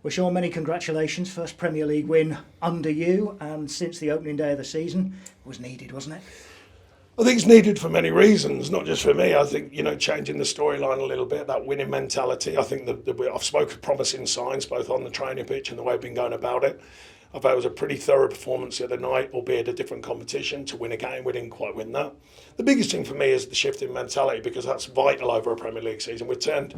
Well, Sean, many congratulations. First Premier League win under you, and since the opening day of the season, it was needed, wasn't it? I think it's needed for many reasons, not just for me. I think, changing the storyline a little bit, that winning mentality. I think I've spoken promising signs both on the training pitch and the way we've been going about it. I thought it was a pretty thorough performance the other night, albeit a different competition to win a game. We didn't quite win that. The biggest thing for me is the shift in mentality, because that's vital over a Premier League season. We turned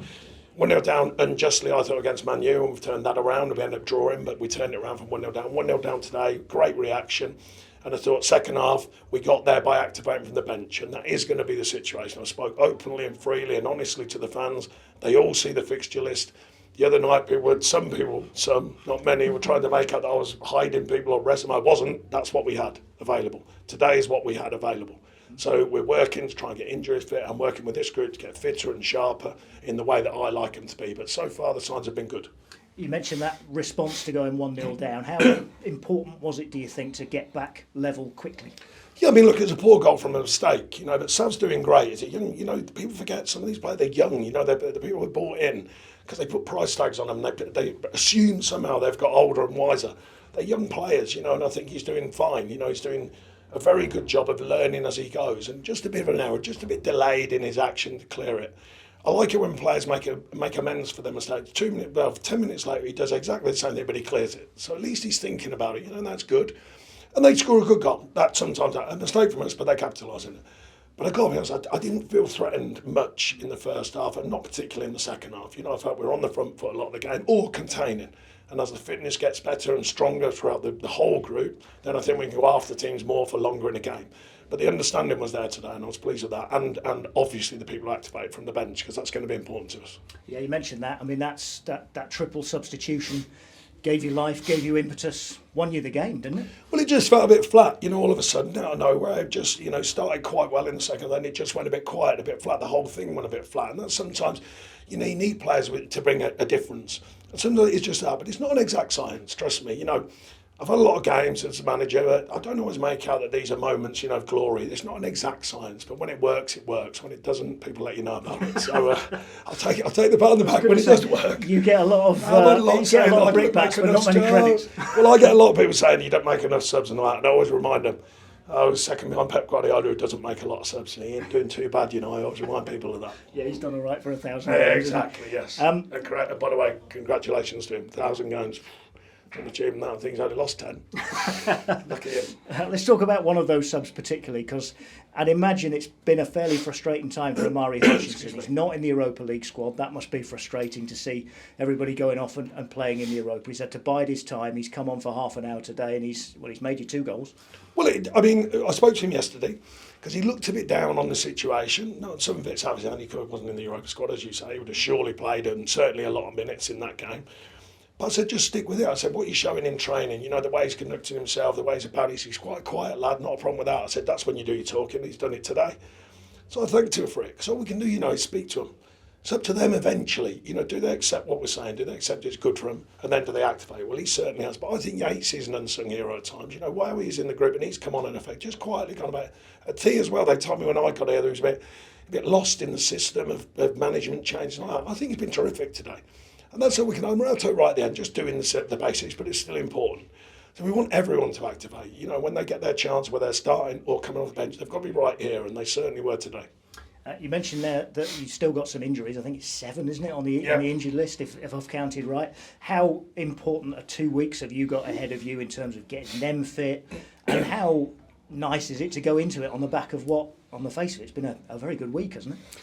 1-0 down unjustly, I thought, against Man U, and we've turned that around. We ended up drawing, but we turned it around from 1-0 down. 1-0 down today, great reaction. And I thought second half, we got there by activating from the bench, and that is going to be the situation. I spoke openly and freely and honestly to the fans. They all see the fixture list. The other night, some, not many, were trying to make out that I was hiding people or resting. I wasn't. That's what we had available. Today is what we had available. So we're working to try and get injuries fit. I'm working with this group to get fitter and sharper in the way that I like them to be. But so far, the signs have been good. You mentioned that response to going 1-0 down. How important was it, do you think, to get back level quickly? Yeah, I mean, look, it's a poor goal from a mistake, but Sav's doing great. Is it young? People forget some of these players, they're young, they're the people who are bought in because they put price tags on them. They assume somehow they've got older and wiser. They're young players, and I think he's doing fine. He's doing a very good job of learning as he goes, and just a bit of an error, just a bit delayed in his action to clear it. I like it when players make amends for their mistakes. 10 minutes later, he does exactly the same thing, but he clears it. So at least he's thinking about it, and that's good. And they score a good goal. That sometimes a mistake from us, but they capitalise on it. But I got to be honest, I didn't feel threatened much in the first half, and not particularly in the second half. I felt we were on the front foot a lot of the game, or containing. And as the fitness gets better and stronger throughout the whole group, then I think we can go after teams more for longer in a game. But the understanding was there today, and I was pleased with that. And obviously the people activate from the bench, because that's going to be important to us. Yeah, you mentioned that. I mean, that triple substitution gave you life, gave you impetus, won you the game, didn't it? Well, it just felt a bit flat, all of a sudden, out of nowhere. It just, started quite well in the second, then it just went a bit quiet, a bit flat. The whole thing went a bit flat. And that's sometimes, you need players to bring a difference. And sometimes it's just that, but it's not an exact science, trust me. I've had a lot of games as a manager, but I don't always make out that these are moments, of glory. It's not an exact science, but when it works, it works. When it doesn't, people let you know about it. So I'll take the pat on the back when it does work. You get a lot of brickbats, but not many credits. Well, I get a lot of people saying you don't make enough subs and all that, and I always remind them, I was second behind Pep Guardiola, who doesn't make a lot of subs. He ain't doing too bad, I always remind people of that. Yeah, he's done all right for 1,000 games. Yeah, exactly, yes. And by the way, congratulations to him. 1,000 games. And achieving that, I think he's only lost 10. Lucky him. Let's talk about one of those subs particularly, because I'd imagine it's been a fairly frustrating time for Amari Hutchinson. He's not in the Europa League squad. That must be frustrating to see everybody going off and playing in the Europa. He's had to bide his time. He's come on for half an hour today, and he's made you 2 goals. Well, I spoke to him yesterday because he looked a bit down on the situation. No, some of it's obviously he wasn't in the Europa squad, as you say. He would have surely played and certainly a lot of minutes in that game. But I said, just stick with it. I said, what are you showing in training? The way he's conducting himself, the way he's about it. He's quite a quiet lad, not a problem with that. I said, that's when you do your talking. He's done it today. So I thanked him for it. So all we can do, is speak to them. It's up to them eventually. Do they accept what we're saying? Do they accept it's good for them? And then do they activate? Well, he certainly has. But I think Yates is an unsung hero at times. While he's in the group and he's come on in effect, just quietly gone about it. At T as well, they told me when I got here, there was a bit lost in the system of management change and all that. I think he's been terrific today. And that's all we can. I'm right at the end, just doing the basics, but it's still important. So we want everyone to activate. When they get their chance, whether they're starting or coming off the bench, they've got to be right here, and they certainly were today. You mentioned there that you've still got some injuries. I think it's 7, isn't it, on the injured list, if I've counted right. How important are 2 weeks have you got ahead of you in terms of getting them fit, and how nice is it to go into it on the back of what, on the face of it, it's been a very good week, hasn't it?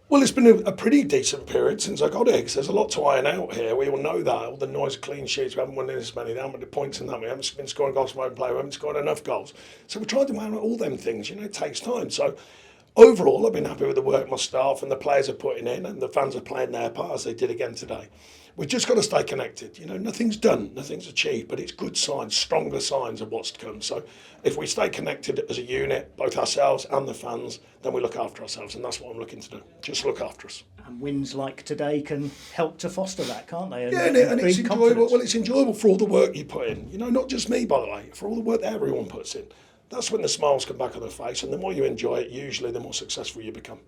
Well, it's been a pretty decent period since I got here, because there's a lot to iron out here. We all know that. All the noise of clean sheets, we haven't won this many, there haven't been points in that, we haven't been scoring goals from open play, we haven't scored enough goals. So we're trying to iron out all them things, it takes time. So overall, I've been happy with the work my staff and the players are putting in, and the fans are playing their part as they did again today. We've just got to stay connected. Nothing's done, nothing's achieved, but it's good signs, stronger signs of what's to come. So if we stay connected as a unit, both ourselves and the fans, then we look after ourselves, and that's what I'm looking to do. Just look after us. And wins like today can help to foster that, can't they? And it's enjoyable. Well, it's enjoyable for all the work you put in. Not just me, by the way, for all the work that everyone puts in. That's when the smiles come back on their face, and the more you enjoy it, usually the more successful you become.